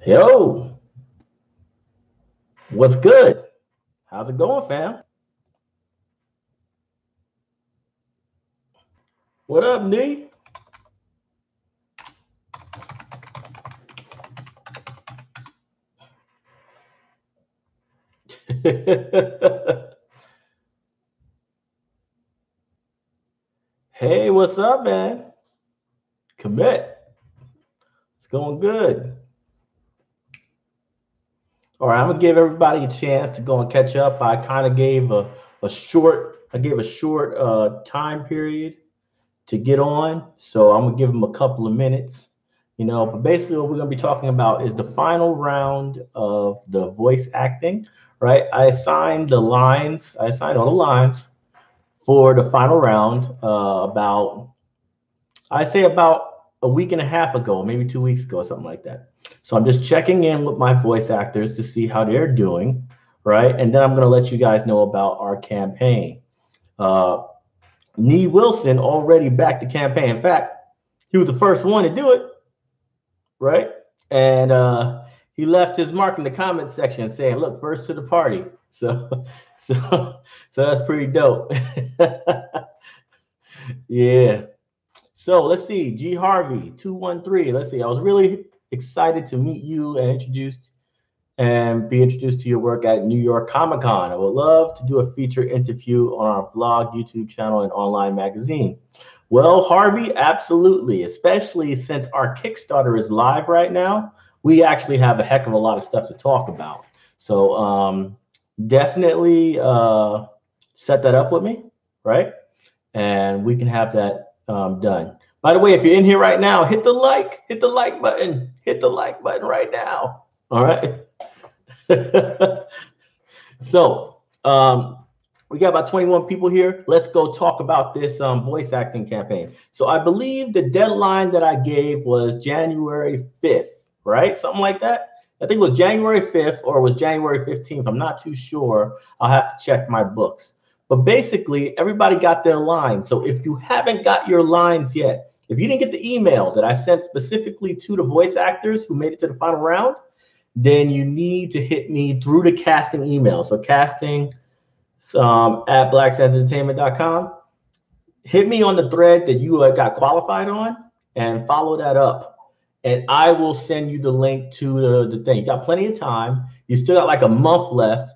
Yo, what's good? How's it going, fam? What up, Nee? Hey, what's up, man? Commit. It's going good. All right, I'm gonna give everybody a chance to go and catch up. I kind of gave a short time period to get on, so I'm gonna give them a couple of minutes. But basically, what we're gonna be talking about is the final round of the voice acting. Right? I assigned all the lines for the final round about a week and a half ago, maybe 2 weeks ago, something like that. So I'm just checking in with my voice actors to see how they're doing, right? And then I'm going to let you guys know about our campaign. Nee Wilson already backed the campaign. In fact, he was the first one to do it, right? And he left his mark in the comment section saying, "Look, first to the party." So, so that's pretty dope. Yeah. So let's see, G Harvey 213. Let's see. I was really excited to meet you and be introduced to your work at New York Comic Con. I would love to do a feature interview on our blog, YouTube channel, and online magazine. Well, Harvey, absolutely, especially since our Kickstarter is live right now. We actually have a heck of a lot of stuff to talk about. So definitely set that up with me, right? And we can have that done. By the way, if you're in here right now, hit the like button, right now. All right. So we got about 21 people here. Let's go talk about this voice acting campaign. So I believe the deadline that I gave was January 5th, right? Something like that. I think it was January 5th or it was January 15th. I'm not too sure. I'll have to check my books. But basically, everybody got their lines. So if you haven't got your lines yet, if you didn't get the email that I sent specifically to the voice actors who made it to the final round, then you need to hit me through the casting email. So casting at blacksansentertainment.com. Hit me on the thread that you got qualified on and follow that up. And I will send you the link to the thing. You got plenty of time. You still got like a month left,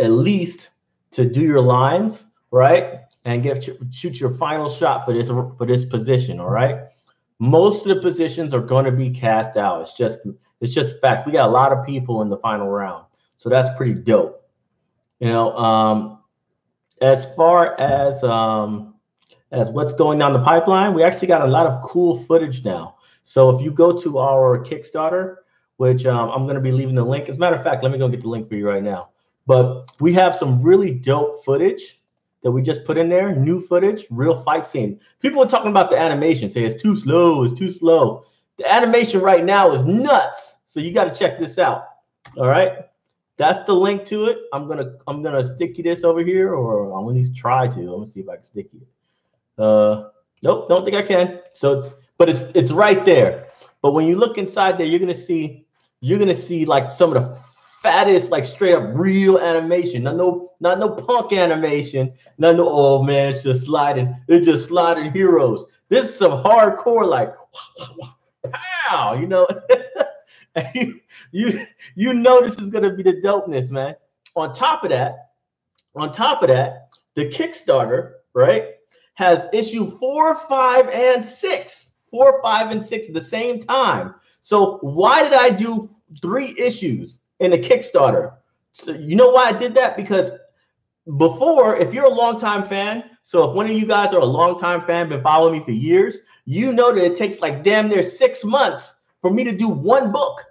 at least, to do your lines, right? And shoot your final shot for this position, all right? Most of the positions are going to be cast out. It's just fact. We got a lot of people in the final round, so that's pretty dope. As far as what's going down the pipeline, we actually got a lot of cool footage now. So if you go to our Kickstarter, which I'm going to be leaving the link. As a matter of fact, let me go get the link for you right now. But we have some really dope footage that we just put in there, new footage, real fight scene. People are talking about the animation, say it's too slow, it's too slow. The animation right now is nuts. So you got to check this out. All right. That's the link to it. I'm gonna stick you this over here, or I'll at least try to. Let me see if I can stick you. Nope, don't think I can. So it's right there. But when you look inside there, you're gonna see like some of the fattest, like straight up real animation. Not no punk animation. Not no, oh man, it's just sliding heroes. This is some hardcore, like pow, you know this is gonna be the dopeness, man. On top of that, the Kickstarter, right, has issue 4, 5, and 6. 4, 5, and 6 at the same time. So why did I do 3 issues in the Kickstarter? So you know why I did that? Because before, if you're a longtime fan, so if one of you guys are a longtime fan, been following me for years, you know that it takes like damn near 6 months for me to do one book.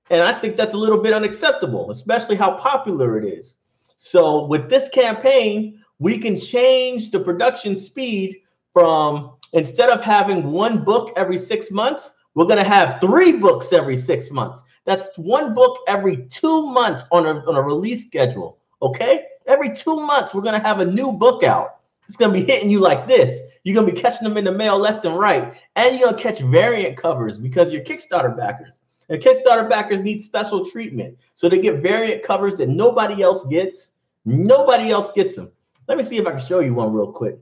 And I think that's a little bit unacceptable, especially how popular it is. So with this campaign, we can change the production speed from, instead of having one book every 6 months, we're going to have 3 books every 6 months. That's one book every 2 months on a release schedule. Okay? Every 2 months, we're going to have a new book out. It's going to be hitting you like this. You're going to be catching them in the mail left and right. And you're going to catch variant covers because you're Kickstarter backers. And Kickstarter backers need special treatment. So they get variant covers that nobody else gets. Nobody else gets them. Let me see if I can show you one real quick.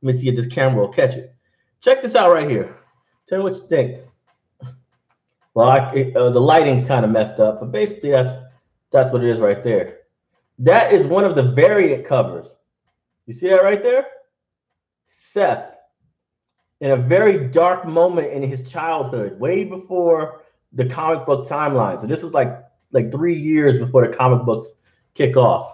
Let me see if this camera will catch it. Check this out right here. Tell me what you think. Well, the lighting's kind of messed up, but basically that's what it is right there. That is one of the variant covers. You see that right there? Seth, in a very dark moment in his childhood, way before the comic book timeline. So this is like 3 years before the comic books kick off.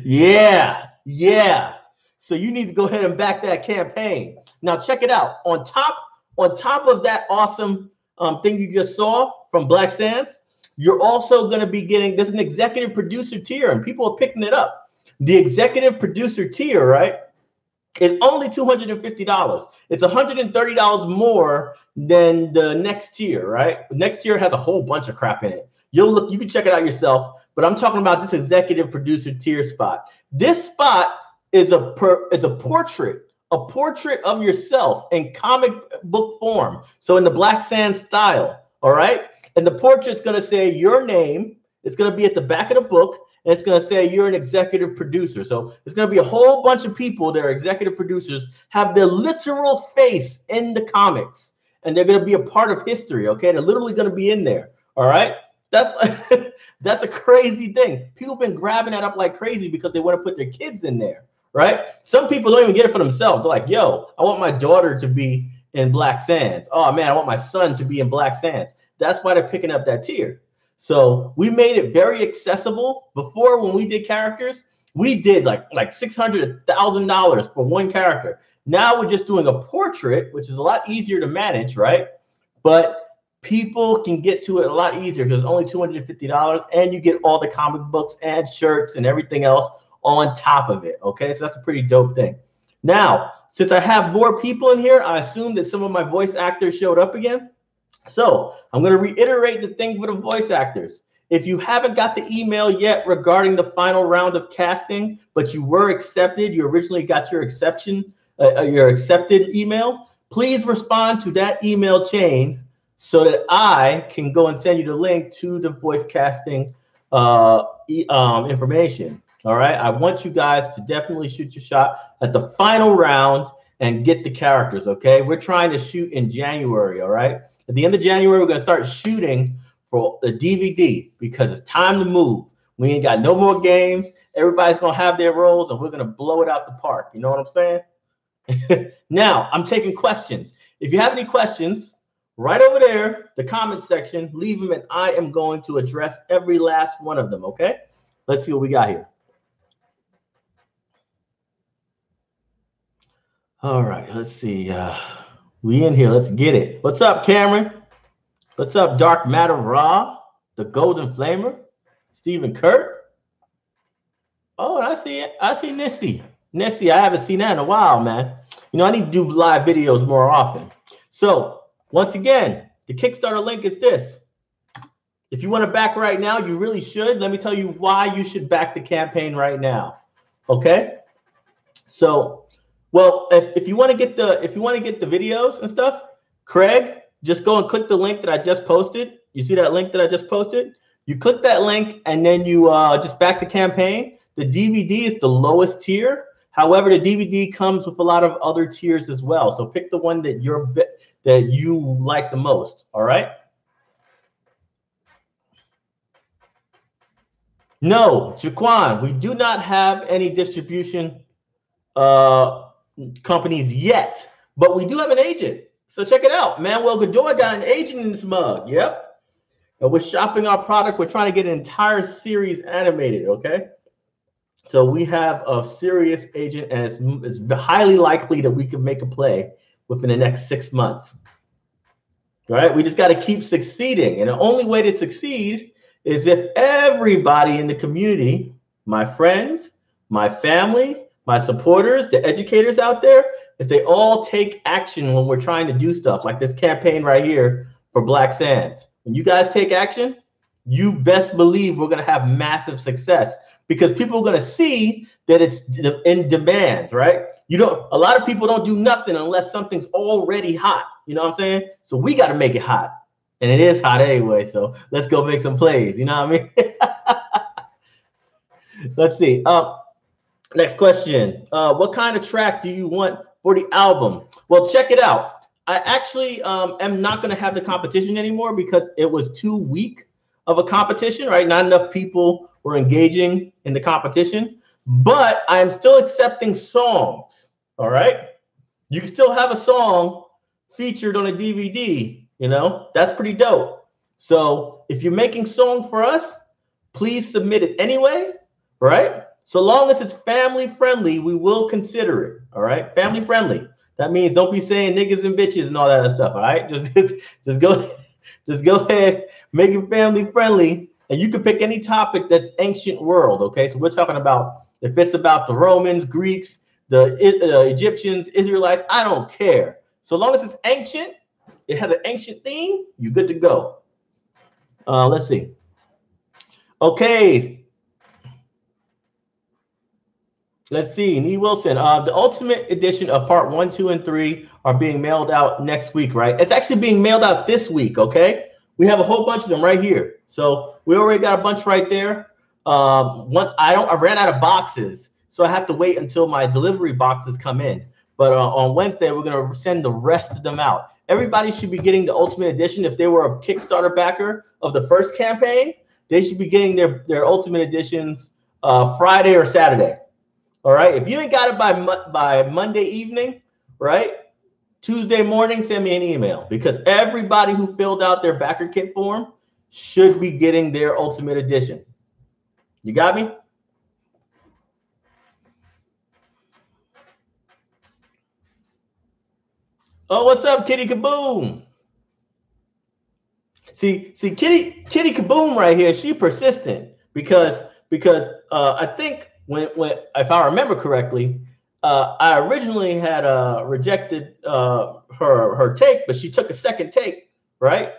Yeah. So you need to go ahead and back that campaign. Now check it out. On top of that awesome thing you just saw from Black Sands, you're also going to be getting, there's an executive producer tier, and people are picking it up. The executive producer tier, right, is only $250. It's $130 more than the next tier, right? The next tier has a whole bunch of crap in it. You can check it out yourself, but I'm talking about this executive producer tier spot. This spot is a portrait of yourself in comic book form. So in the Black Sands style, all right? And the portrait's going to say your name. It's going to be at the back of the book, and it's going to say you're an executive producer. So it's going to be a whole bunch of people that are executive producers, have their literal face in the comics, and they're going to be a part of history, okay? They're literally going to be in there, all right? That's a crazy thing. People have been grabbing that up like crazy because they want to put their kids in there, right? Some people don't even get it for themselves. They're like, yo, I want my daughter to be in Black Sands. Oh, man, I want my son to be in Black Sands. That's why they're picking up that tier. So we made it very accessible. Before, when we did characters, we did like $600, $1,000 for one character. Now we're just doing a portrait, which is a lot easier to manage, right? But people can get to it a lot easier because it's only $250, and you get all the comic books and shirts and everything else on top of it, okay? So that's a pretty dope thing. Now, since I have more people in here, I assume that some of my voice actors showed up again. So I'm going to reiterate the thing for the voice actors. If you haven't got the email yet regarding the final round of casting, but you were accepted, you originally got your accepted email, please respond to that email chain so that I can go and send you the link to the voice casting information. All right. I want you guys to definitely shoot your shot at the final round and get the characters. Okay. We're trying to shoot in January. All right. At the end of January, we're going to start shooting for the DVD because it's time to move. We ain't got no more games. Everybody's going to have their roles, and we're going to blow it out the park. You know what I'm saying? Now, I'm taking questions. If you have any questions, right over there, the comment section, leave them, and I am going to address every last one of them, okay? Let's see what we got here. All right, let's see. We in here. Let's get it. What's up, Cameron? What's up, Dark Matter Raw, the Golden Flamer, Stephen Kurt? Oh, I see it. I see Nissy. Nissy, I haven't seen that in a while, man. You know, I need to do live videos more often. So, once again, the Kickstarter link is this. If you want to back right now, you really should. Let me tell you why you should back the campaign right now. Okay? So, well, if you want to get the videos and stuff, Craig, just go and click the link that I just posted. You see that link that I just posted? You click that link and then you just back the campaign. The DVD is the lowest tier. However, the DVD comes with a lot of other tiers as well. So pick the one that you like the most. All right. No, Jaquan, we do not have any distribution companies yet, but we do have an agent. So check it out. Manuel Godoy got an agent in this mug. Yep. And we're shopping our product. We're trying to get an entire series animated. Okay. So we have a serious agent, and it's highly likely that we can make a play within the next 6 months. All right. We just got to keep succeeding. And the only way to succeed is if everybody in the community, my friends, my family, my supporters, the educators out there, if they all take action when we're trying to do stuff like this campaign right here for Black Sands. When you guys take action, you best believe we're going to have massive success. because people are going to see that it's in demand, right? A lot of people don't do nothing unless something's already hot. You know what I'm saying? So we got to make it hot. And it is hot anyway. So let's go make some plays. You know what I mean? Let's see. Next question. What kind of track do you want for the album? Well, check it out. I actually am not going to have the competition anymore because it was too weak of a competition, right? Not enough people were engaging in the competition, but I'm still accepting songs, all right? You can still have a song featured on a DVD, you know? That's pretty dope. So if you're making song for us, please submit it anyway, right? So long as it's family friendly, we will consider it, all right? Family friendly. That means don't be saying niggas and bitches and all that other stuff, all right? Just go ahead, make it family friendly, and you can pick any topic that's ancient world, okay? So we're talking about, if it's about the Romans, Greeks, the Egyptians, Israelites, I don't care. So long as it's ancient, it has an ancient theme, you're good to go. Let's see. Okay. Let's see. Nee Wilson. The Ultimate Edition of Part 1, 2, and 3 are being mailed out next week, right? It's actually being mailed out this week, okay? We have a whole bunch of them right here. So we already got a bunch right there. I ran out of boxes, so I have to wait until my delivery boxes come in. But on Wednesday, we're going to send the rest of them out. Everybody should be getting the Ultimate Edition. If they were a Kickstarter backer of the first campaign, they should be getting their Ultimate Editions Friday or Saturday. All right. If you ain't got it by Monday evening, right? Tuesday morning, send me an email, because everybody who filled out their backer kit form should be getting their Ultimate Edition. You got me? Oh, what's up, Kitty Kaboom? See, Kitty Kaboom right here. She persistent because I think when if I remember correctly, I originally had rejected her take, but she took a second take, right?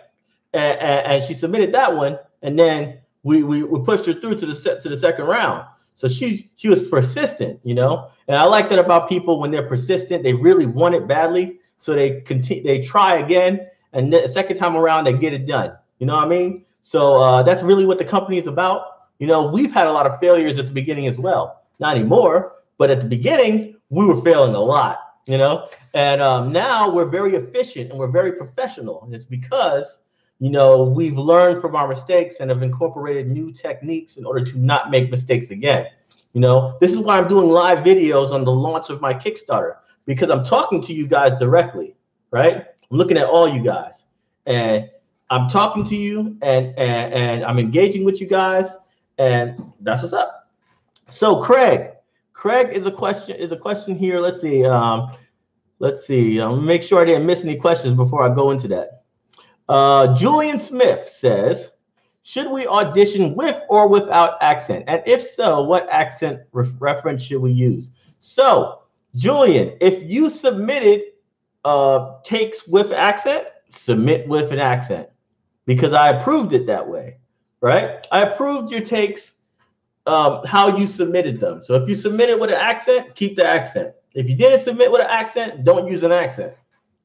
And she submitted that one, and then we pushed her through to the second round. So she was persistent, you know. And I like that about people. When they're persistent, they really want it badly, so they try again, and the second time around they get it done. You know what I mean? So that's really what the company is about. You know, we've had a lot of failures at the beginning as well. Not anymore, but at the beginning, we were failing a lot, you know? And now we're very efficient and we're very professional. And it's because, you know, we've learned from our mistakes and have incorporated new techniques in order to not make mistakes again. You know, this is why I'm doing live videos on the launch of my Kickstarter, because I'm talking to you guys directly, right? I'm looking at all you guys, and I'm talking to you, and I'm engaging with you guys. And that's what's up. So Craig is a question here. Let's see. Make sure I didn't miss any questions before I go into that. Julian Smith says, should we audition with or without accent? And if so, what accent reference should we use? So Julian, if you submitted takes with accent, submit with an accent, because I approved it that way. Right? I approved your takes, how you submitted them. So if you submitted with an accent, keep the accent. If you didn't submit with an accent, don't use an accent.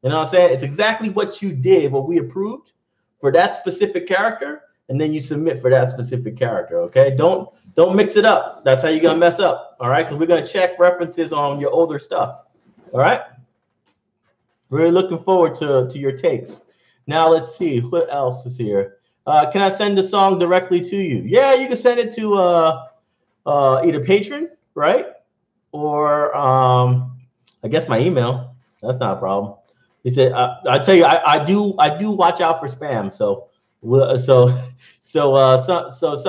You know what I'm saying? It's exactly what you did, what we approved for that specific character, and then you submit for that specific character, okay? Don't mix it up. That's how you're going to mess up, all right? Because we're going to check references on your older stuff, all right? Really looking forward to your takes. Now let's see, what else is here? Can I send the song directly to you? Yeah, you can send it to either Patreon, right? Or I guess my email. That's not a problem. He said, I tell you, I do watch out for spam. So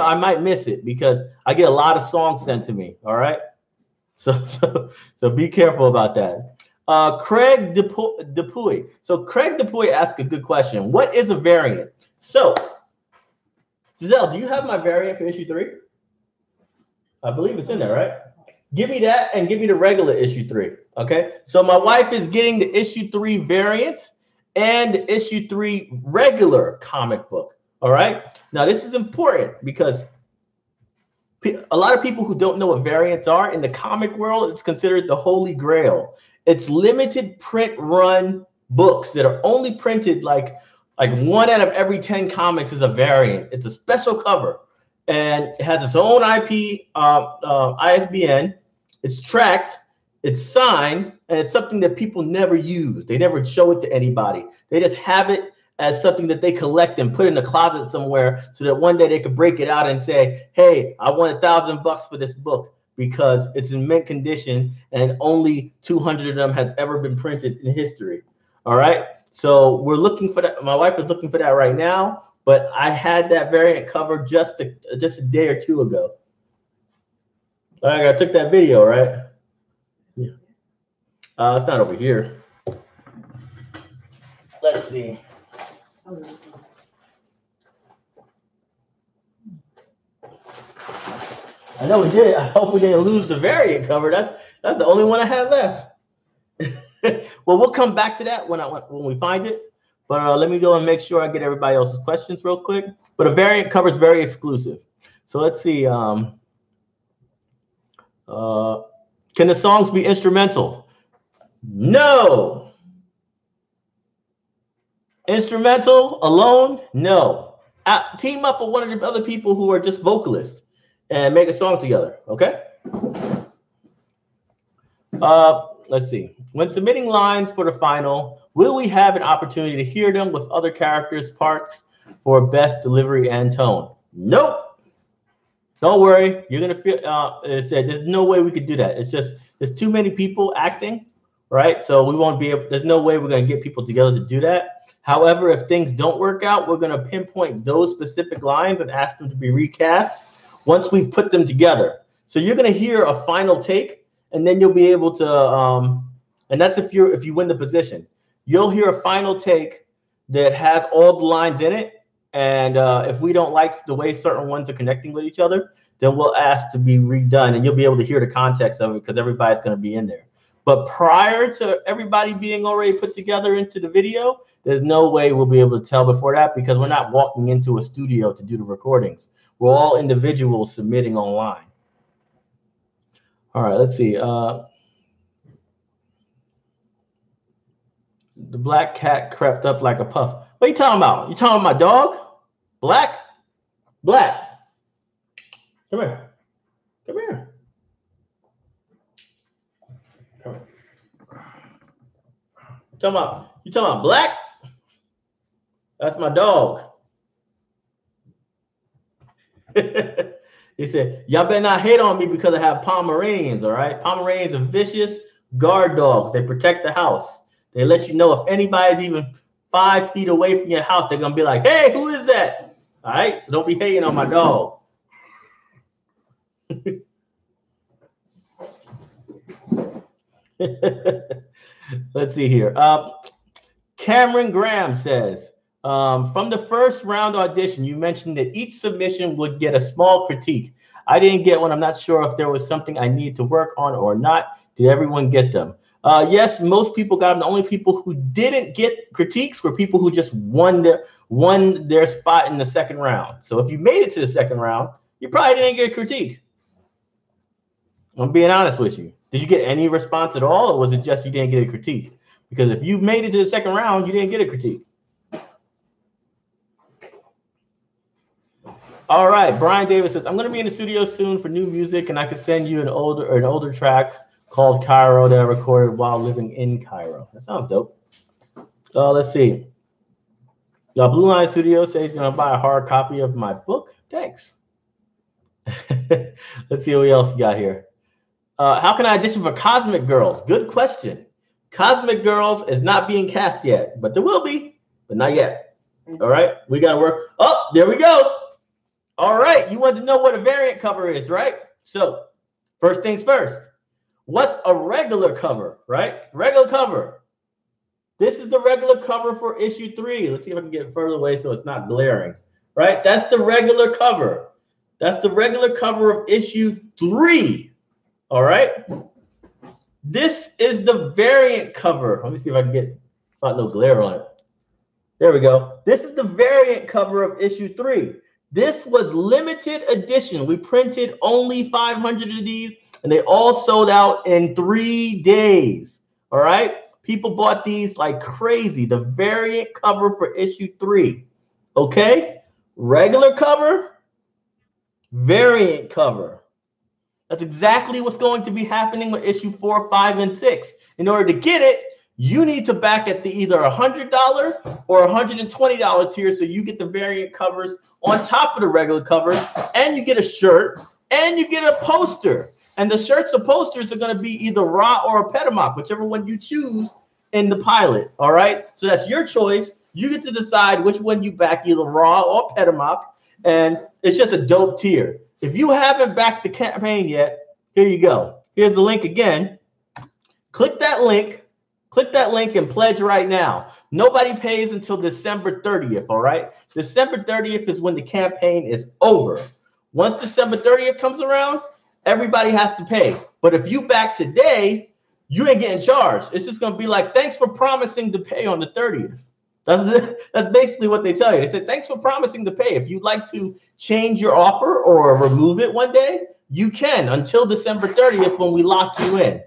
I might miss it because I get a lot of songs sent to me. All right. So be careful about that. Craig Dupuy. So Craig Dupuy asked a good question. What is a variant? So Giselle, do you have my variant for issue 3? I believe it's in there, right? Give me that and give me the regular issue 3. Okay. So my wife is getting the issue 3 variant and the issue 3 regular comic book. All right. Now this is important because A lot of people who don't know what variants are, in the comic world, it's considered the holy grail. It's limited print run books that are only printed like 1 out of every 10 comics is a variant. It's a special cover, and it has its own IP, ISBN. It's tracked, it's signed, and it's something that people never use. They never show it to anybody. They just have it as something that they collect and put in a closet somewhere so that one day they could break it out and say, hey, I want $1,000 for this book because it's in mint condition and only 200 of them has ever been printed in history. All right. So we're looking for that. My wife is looking for that right now, but I had that variant cover just a day or two ago. All right, I took that video, right? Yeah. It's not over here. Let's see. I know we did. I hope we didn't lose the variant cover. That's the only one I have left. Well, we'll come back to that when we find it. But let me go and make sure I get everybody else's questions real quick. But a variant cover is very exclusive. So let's see. Can the songs be instrumental? No. Instrumental alone? No. Team up with one of the other people who are just vocalists and make a song together. Okay. Let's see. When submitting lines for the final, will we have an opportunity to hear them with other characters' parts for best delivery and tone? Nope. Don't worry. You're gonna feel. It said there's no way we could do that. It's just there's too many people acting, right? So we won't be able. There's no way we're gonna get people together to do that. However, if things don't work out, we're gonna pinpoint those specific lines and ask them to be recast once we've put them together. So you're gonna hear a final take. And then you'll be able to, and that's if you win the position, you'll hear a final take that has all the lines in it. And if we don't like the way certain ones are connecting with each other, then we'll ask to be redone, and you'll be able to hear the context of it because everybody's going to be in there. But prior to everybody being already put together into the video, there's no way we'll be able to tell before that because we're not walking into a studio to do the recordings. We're all individuals submitting online. All right, let's see. The black cat crept up like a puff. What are you talking about? You talking about my dog? Black? Black. Come here. Come here. Come here. You talking about black? That's my dog. He said, y'all better not hate on me because I have Pomeranians, all right? Pomeranians are vicious guard dogs. They protect the house. They let you know if anybody's even 5 feet away from your house, they're going to be like, hey, who is that? All right? So don't be hating on my dog. Let's see here. Cameron Graham says, from the first round audition, you mentioned that each submission would get a small critique. I didn't get one. I'm not sure if there was something I needed to work on or not. Did everyone get them? Yes, most people got them. The only people who didn't get critiques were people who just won their spot in the second round. So if you made it to the second round, you probably didn't get a critique. I'm being honest with you. Did you get any response at all, or was it just you didn't get a critique? Because if you made it to the second round, you didn't get a critique. All right, Brian Davis says, I'm going to be in the studio soon for new music, and I could send you an older track called Cairo that I recorded while living in Cairo. That sounds dope. Let's see. Blue Line Studio says he's going to buy a hard copy of my book. Thanks. Let's see what else you got here. How can I audition for Cosmic Girls? Good question. Cosmic Girls is not being cast yet, but there will be, but not yet. All right, we got to work. Oh, there we go. All right, you want to know what a variant cover is, right? So first things first, what's a regular cover, right? Regular cover. This is the regular cover for issue 3. Let's see if I can get further away so it's not glaring, right? That's the regular cover. That's the regular cover of issue 3, all right? This is the variant cover. Let me see if I can get not no glare on it. There we go. This is the variant cover of issue 3. This was limited edition. We printed only 500 of these, and they all sold out in 3 days. All right. People bought these like crazy. The variant cover for issue 3. Okay. Regular cover, variant cover. That's exactly what's going to be happening with issue 4, 5, and 6. In order to get it, you need to back at the either $100 or $120 tier, so you get the variant covers on top of the regular covers, and you get a shirt, and you get a poster. And the shirts or posters are going to be either Ra or a Petamock, whichever one you choose in the pilot. All right, so that's your choice. You get to decide which one you back, either Ra or Petamock, and it's just a dope tier. If you haven't backed the campaign yet, here you go. Here's the link again. Click that link. Click that link and pledge right now. Nobody pays until December 30th, all right? December 30th is when the campaign is over. Once December 30th comes around, everybody has to pay. But if you back today, you ain't getting charged. It's just going to be like, thanks for promising to pay on the 30th. That's basically what they tell you. They said, thanks for promising to pay. If you'd like to change your offer or remove it one day, you can until December 30th when we lock you in,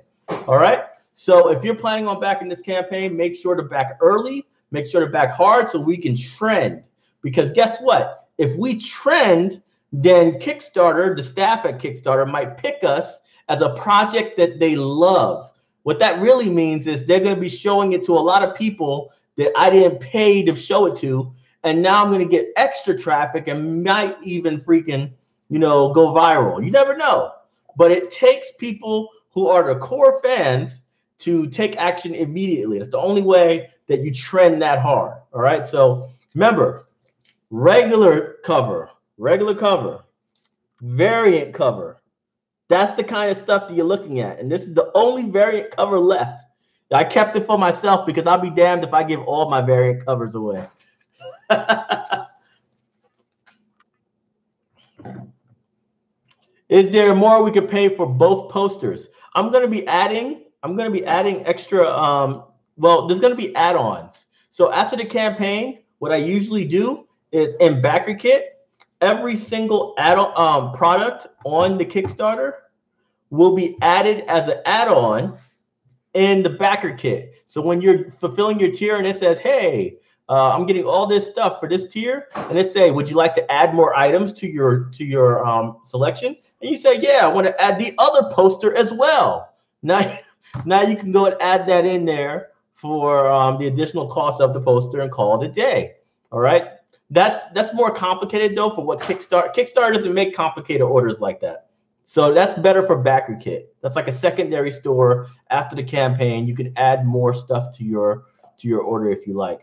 all right? So if you're planning on backing this campaign, make sure to back early, make sure to back hard so we can trend. Because guess what? If we trend, then Kickstarter, the staff at Kickstarter, might pick us as a project that they love. What that really means is they're going to be showing it to a lot of people that I didn't pay to show it to. And now I'm going to get extra traffic and might even freaking, go viral. You never know. But it takes people who are the core fans to take action immediately. It's the only way that you trend that hard. All right. So remember, regular cover, variant cover. That's the kind of stuff that you're looking at. And this is the only variant cover left. I kept it for myself because I'll be damned if I give all my variant covers away. Is there more we could pay for both posters? I'm going to be adding extra, well, there's going to be add-ons. So after the campaign, what I usually do is in backer kit, every single product on the Kickstarter will be added as an add-on in the backer kit. So when you're fulfilling your tier and it says, hey, I'm getting all this stuff for this tier, and it say, would you like to add more items to your selection? And you say, yeah, I want to add the other poster as well. Now you can go and add that in there for the additional cost of the poster and call it a day. All right. That's more complicated though for what Kickstarter doesn't make complicated orders like that. So that's better for backer kit. That's like a secondary store after the campaign. You can add more stuff to your order if you like.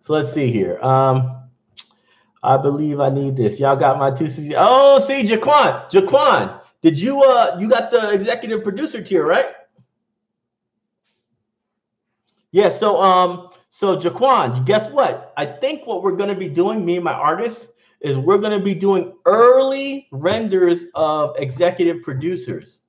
So let's see here. I believe I need this. Y'all got my 2 CC. Oh, see, Jaquan, did you got the executive producer tier, right? Yeah, so Jaquan, guess what? I think what we're going to be doing, me and my artists, is we're going to be doing early renders of executive producers.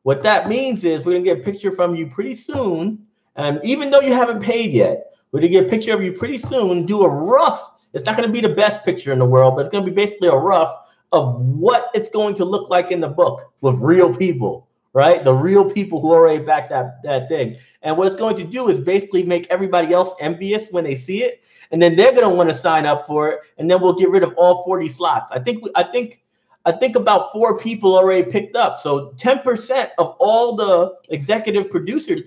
What that means is we're going to get a picture from you pretty soon. And even though you haven't paid yet, we're going to get a picture of you pretty soon, do a rough. It's not going to be the best picture in the world, but it's going to be basically a rough of what it's going to look like in the book with real people, right? The real people who already backed that thing. And what it's going to do is basically make everybody else envious when they see it. And then they're going to want to sign up for it. And then we'll get rid of all 40 slots. I think about 4 people already picked up. So 10% of all the executive producers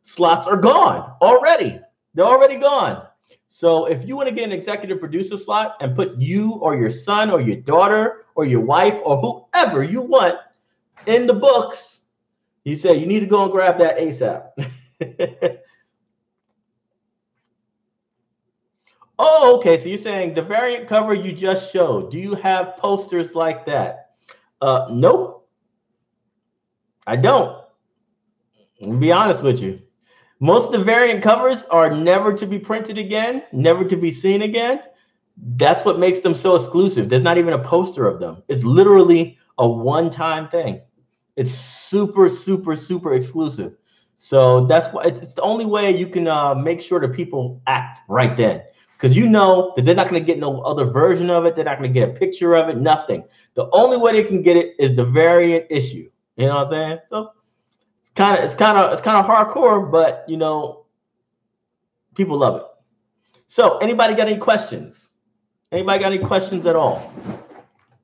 slots are gone already. They're already gone. So if you want to get an executive producer slot and put you or your son or your daughter or your wife or whoever you want in the books, you say you need to go and grab that ASAP. Oh, okay. So you're saying the variant cover you just showed, do you have posters like that? Nope. I don't. I'll be honest with you. Most of the variant covers are never to be printed again, never to be seen again. That's what makes them so exclusive. There's not even a poster of them. It's literally a one-time thing. It's super, super, super exclusive. So that's why it's the only way you can make sure that people act right then. Because you know that they're not going to get no other version of it. They're not going to get a picture of it, nothing. The only way they can get it is the variant issue. You know what I'm saying? So it's kind of hardcore, but you know, people love it. So anybody got any questions? Anybody got any questions at all?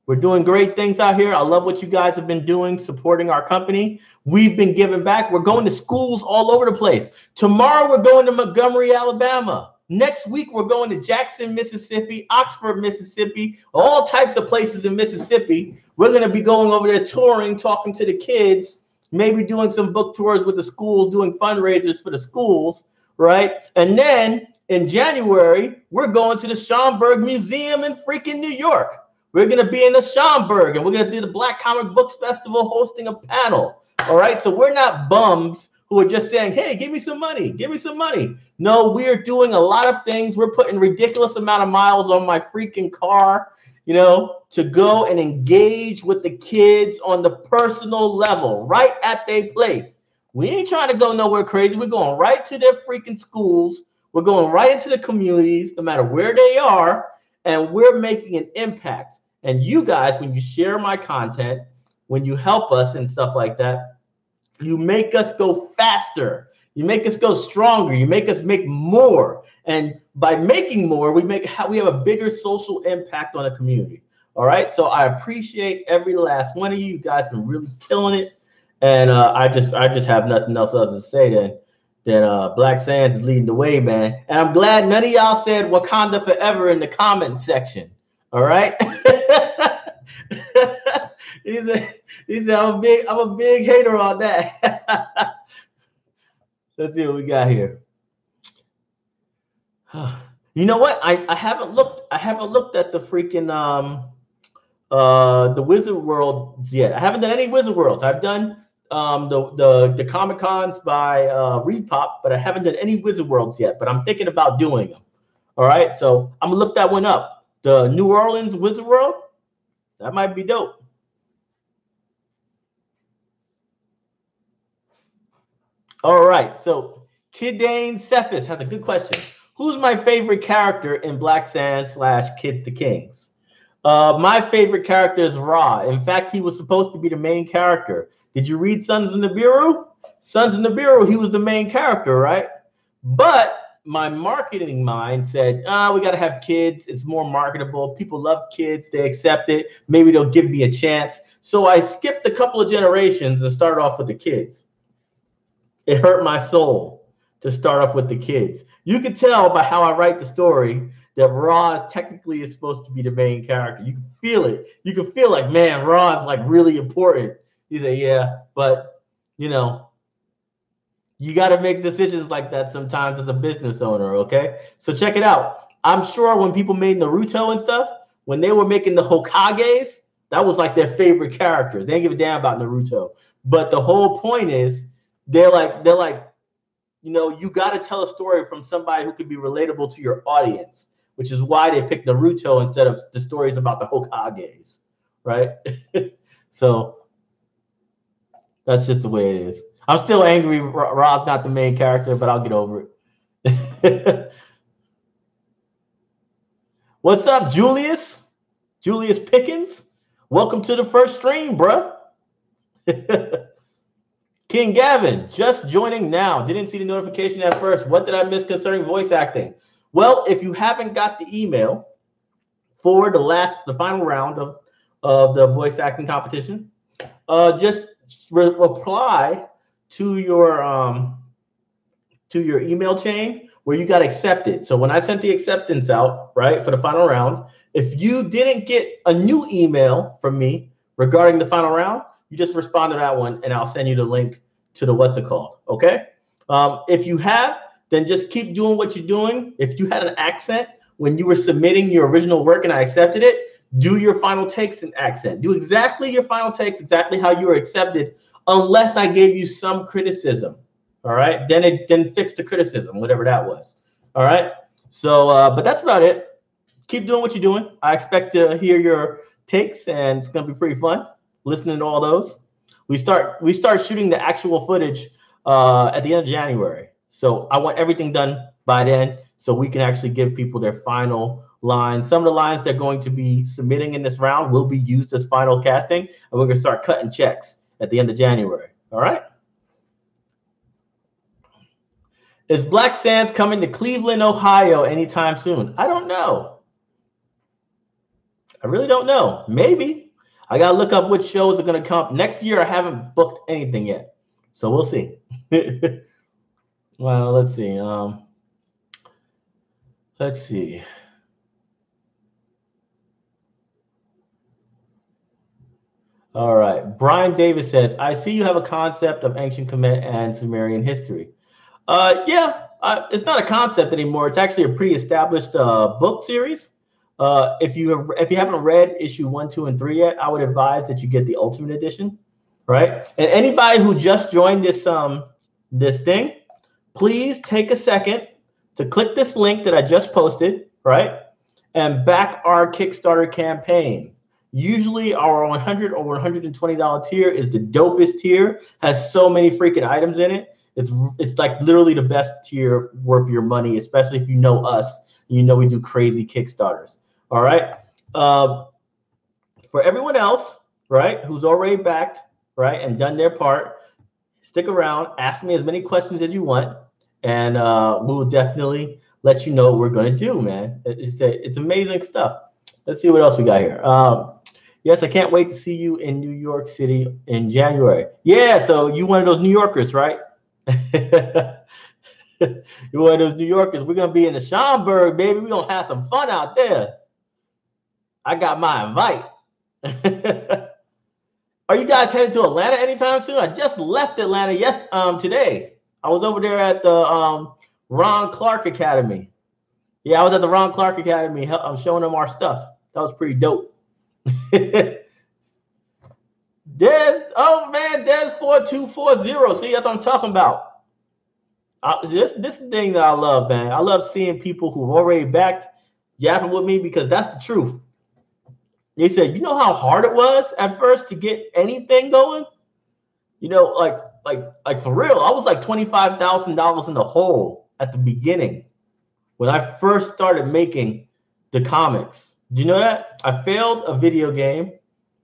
We're doing great things out here. I love what you guys have been doing, supporting our company. We've been giving back. We're going to schools all over the place. Tomorrow, we're going to Montgomery, Alabama. Next week, we're going to Jackson, Mississippi, Oxford, Mississippi, all types of places in Mississippi. We're going to be going over there touring, talking to the kids, maybe doing some book tours with the schools, doing fundraisers for the schools, right? And then in January, we're going to the Schomburg Museum in freaking New York. We're going to be in the Schomburg, and we're going to do the Black Comic Books Festival hosting a panel. All right. So we're not bums who are just saying, hey, give me some money. Give me some money. No, we're doing a lot of things. We're putting ridiculous amount of miles on my freaking car, you know, to go and engage with the kids on the personal level, right at their place. We ain't trying to go nowhere crazy. We're going right to their freaking schools. We're going right into the communities, no matter where they are, and we're making an impact. And you guys, when you share my content, when you help us and stuff like that, you make us go faster. You make us go stronger. You make us make more. And by making more, we have a bigger social impact on the community. All right. So I appreciate every last one of you. You guys been really killing it. And I just have nothing else to say than Black Sands is leading the way, man. And I'm glad none of y'all said Wakanda forever in the comment section. All right. he said I'm a big hater on that. Let's see what we got here. You know what? I haven't looked at the freaking the Wizard Worlds yet. I haven't done any Wizard Worlds. I've done the Comic Cons by ReedPop, but I haven't done any Wizard Worlds yet. But I'm thinking about doing them. All right, so I'm gonna look that one up. The New Orleans Wizard World, that might be dope. All right, so Kidane Cephas has a good question. Who's my favorite character in Black Sands / Kids to Kings? My favorite character is Ra. In fact, he was supposed to be the main character. Did you read Sons of Nibiru? Sons of Nibiru, he was the main character, right? But my marketing mind said, we got to have kids. It's more marketable. People love kids. They accept it. Maybe they'll give me a chance. So I skipped a couple of generations and started off with the kids. It hurt my soul to start off with the kids. You can tell by how I write the story that Roz technically is supposed to be the main character. You can feel it. You can feel like, man, Roz is like really important. You say, yeah, but you know, you got to make decisions like that sometimes as a business owner, okay? So check it out. I'm sure when people made Naruto and stuff, when they were making the Hokages, that was like their favorite characters. They didn't give a damn about Naruto. But the whole point is they're like, you know, you got to tell a story from somebody who could be relatable to your audience, which is why they picked Naruto instead of the stories about the Hokages, right? So that's just the way it is. I'm still angry Ra's not the main character, but I'll get over it. What's up, Julius? Julius Pickens? Welcome to the first stream, bruh. King Gavin, just joining now. Didn't see the notification at first. What did I miss concerning voice acting? Well, if you haven't got the email for the final round of the voice acting competition, just reply to your email chain where you got accepted. So when I sent the acceptance out, right, for the final round, if you didn't get a new email from me regarding the final round, you just respond to that one and I'll send you the link to the what's it called, okay? If you have, then just keep doing what you're doing. If you had an accent when you were submitting your original work and I accepted it, do your final takes in accent. Do exactly your final takes, exactly how you were accepted, unless I gave you some criticism. All right, then fix the criticism, whatever that was. All right, so but that's about it. Keep doing what you're doing. I expect to hear your takes, and it's gonna be pretty fun listening to all those. We start shooting the actual footage at the end of January. So I want everything done by then so we can actually give people their final lines. Some of the lines they're going to be submitting in this round will be used as final casting, and we're going to start cutting checks at the end of January. All right? Is Black Sands coming to Cleveland, Ohio anytime soon? I don't know. I really don't know. Maybe. I got to look up which shows are going to come. Next year, I haven't booked anything yet. So we'll see. Well, let's see. Let's see. All right. Brian Davis says, I see you have a concept of ancient Kemet and Sumerian history. Yeah, it's not a concept anymore. It's actually a pre-established book series. If you haven't read issue 1, 2, and 3 yet, I would advise that you get the Ultimate Edition, right? And anybody who just joined this thing, please take a second to click this link that I just posted, right? And back our Kickstarter campaign. Usually our $100 or $120 tier is the dopest tier, has so many freaking items in it. It's like literally the best tier worth your money, especially if you know us, and you know we do crazy Kickstarters. All right. For everyone else, right, who's already backed, right, and done their part, stick around, ask me as many questions as you want, and we will definitely let you know what we're going to do, man. It's amazing stuff. Let's see what else we got here. Yes, I can't wait to see you in New York City in January. Yeah, so you one of those New Yorkers, right? You're one of those New Yorkers. We're going to be in the Schaumburg, baby. We're going to have some fun out there. I got my invite. Are you guys headed to Atlanta anytime soon? I just left Atlanta today. I was over there at the Ron Clark Academy. Yeah, I was at the Ron Clark Academy. I'm showing them our stuff. That was pretty dope. Des 4240. See, that's what I'm talking about. This is the thing that I love, man. I love seeing people who've already backed yapping with me because that's the truth. They said, you know how hard it was at first to get anything going? You know, like for real, I was like $25,000 in the hole at the beginning when I first started making the comics. Do you know that? I failed a video game,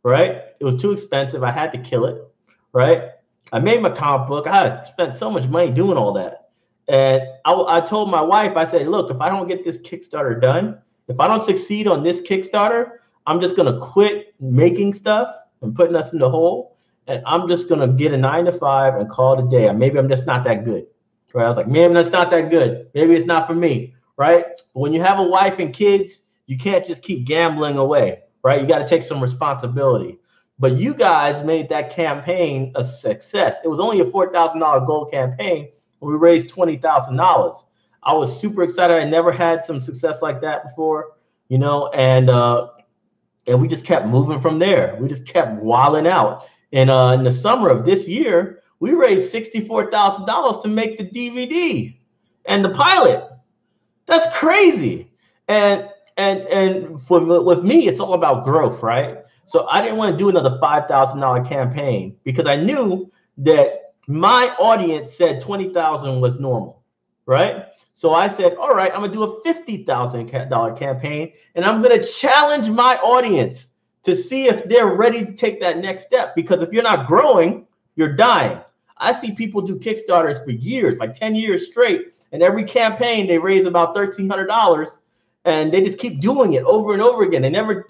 right? It was too expensive. I had to kill it, right? I made my comic book. I had spent so much money doing all that. And I told my wife, I said, look, if I don't get this Kickstarter done, if I don't succeed on this Kickstarter, I'm just going to quit making stuff and putting us in the hole. And I'm just going to get a 9-to-5 and call it a day. Or maybe I'm just not that good, right? I was like, man, that's not that good. Maybe it's not for me, right? But when you have a wife and kids, you can't just keep gambling away, right? You got to take some responsibility. But you guys made that campaign a success. It was only a $4,000 goal campaign. We raised $20,000. I was super excited. I never had some success like that before, you know, and we just kept moving from there. We just kept wilding out. And in the summer of this year, we raised $64,000 to make the DVD and the pilot. That's crazy. And with me, it's all about growth, right? So I didn't want to do another $5,000 campaign because I knew that my audience said 20,000 was normal, right? So I said, all right, I'm gonna do a $50,000 campaign, and I'm gonna challenge my audience to see if they're ready to take that next step. Because if you're not growing, you're dying. I see people do Kickstarters for years, like 10 years straight, and every campaign they raise about $1,300, and they just keep doing it over and over again. They never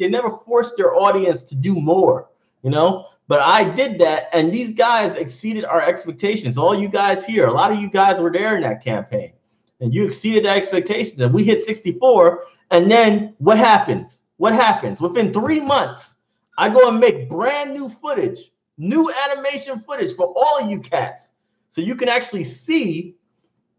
force their audience to do more, you know. But I did that, and these guys exceeded our expectations. All you guys here, a lot of you guys were there in that campaign, and you exceeded that expectations. And we hit 64, and then what happens? What happens? Within 3 months, I go and make brand new footage, new animation footage for all of you cats, so you can actually see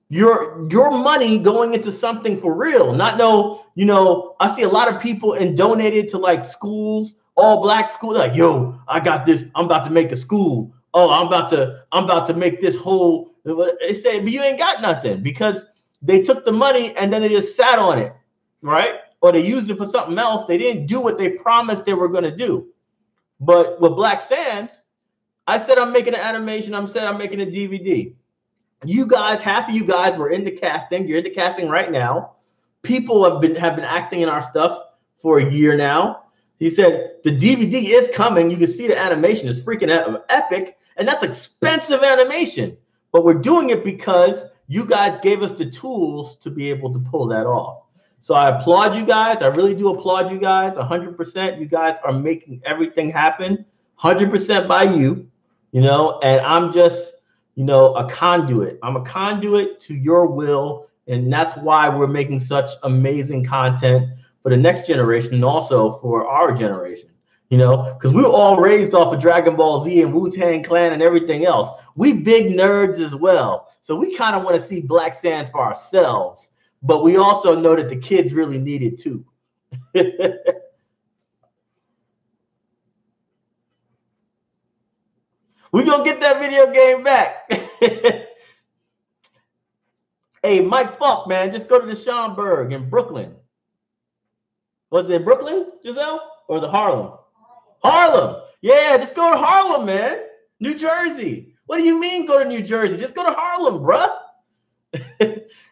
your money going into something for real. Not no, you know, I see a lot of people and donated to like schools, all black school. Like, yo, I got this. I'm about to make a school. Oh, I'm about to make this whole. They say, but you ain't got nothing because they took the money and then they just sat on it, right? Or they used it for something else. They didn't do what they promised they were going to do. But with Black Sands, I said I'm making an animation. I said I'm making a DVD. You guys, half of you guys were into casting. You're into casting right now. People have been acting in our stuff for a year now. He said the DVD is coming. You can see the animation is freaking epic, and that's expensive animation. But we're doing it because you guys gave us the tools to be able to pull that off. So I applaud you guys. I really do applaud you guys 100%. You guys are making everything happen 100% by you, you know, and I'm just, you know, a conduit. I'm a conduit to your will. And that's why we're making such amazing content for the next generation and also for our generation, you know, because we were all raised off of Dragon Ball Z and Wu-Tang Clan and everything else. We big nerds as well. So we kind of want to see Black Sands for ourselves, but we also know that the kids really need it too. We're going to get that video game back. Hey, Mike Falk, man, just go to the Schomburg in Brooklyn. Was it in Brooklyn, Giselle? Or was it Harlem? Harlem. Yeah, just go to Harlem, man. New Jersey. What do you mean go to New Jersey? Just go to Harlem, bruh.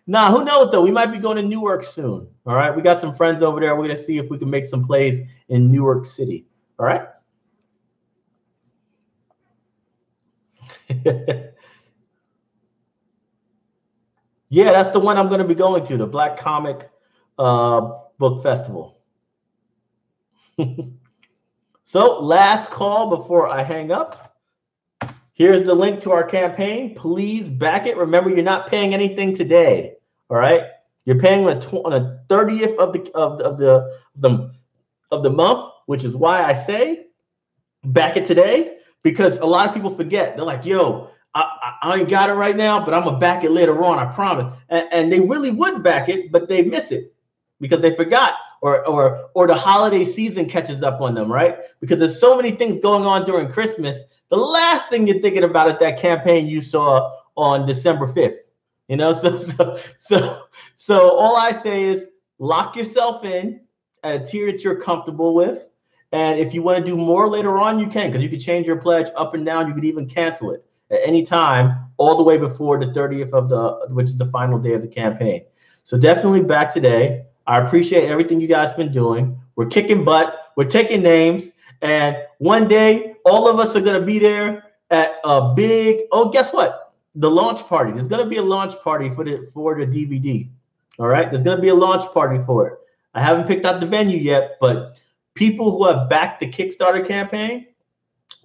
Nah, who knows, though? We might be going to Newark soon. All right? We got some friends over there. We're going to see if we can make some plays in Newark City. All right? Yeah, that's the one I'm going to be going to, the Black Comic Book Festival. So last call before I hang up. Here's the link to our campaign. Please back it. Remember, you're not paying anything today. All right, you're paying on the 30th of the month, which is why I say back it today, because a lot of people forget. They're like, yo, I ain't got it right now, but I'm gonna back it later on, I promise. And they really would back it, but they miss it because they forgot, or the holiday season catches up on them, right? Because there's so many things going on during Christmas. The last thing you're thinking about is that campaign you saw on December 5th. You know, so all I say is lock yourself in at a tier that you're comfortable with. And if you want to do more later on, you can, because you can change your pledge up and down. You could even cancel it at any time, all the way before the 30th which is the final day of the campaign. So definitely back today. I appreciate everything you guys been doing. We're kicking butt. We're taking names. And one day, all of us are going to be there at a big, guess what? The launch party. There's going to be a launch party for the DVD. All right? There's going to be a launch party for it. I haven't picked out the venue yet, but people who have backed the Kickstarter campaign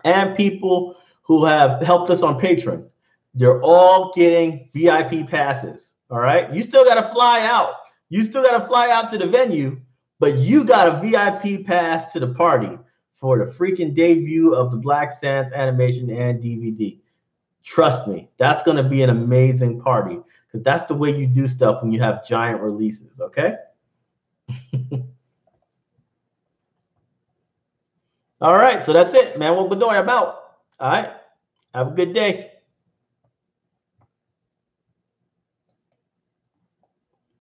and people who have helped us on Patreon, they're all getting VIP passes. All right? You still got to fly out. You still got to fly out to the venue, but you got a VIP pass to the party for the freaking debut of the Black Sands animation and DVD. Trust me, that's going to be an amazing party, because that's the way you do stuff when you have giant releases, okay? All right, so that's it, man. What we're doing about. All right, have a good day.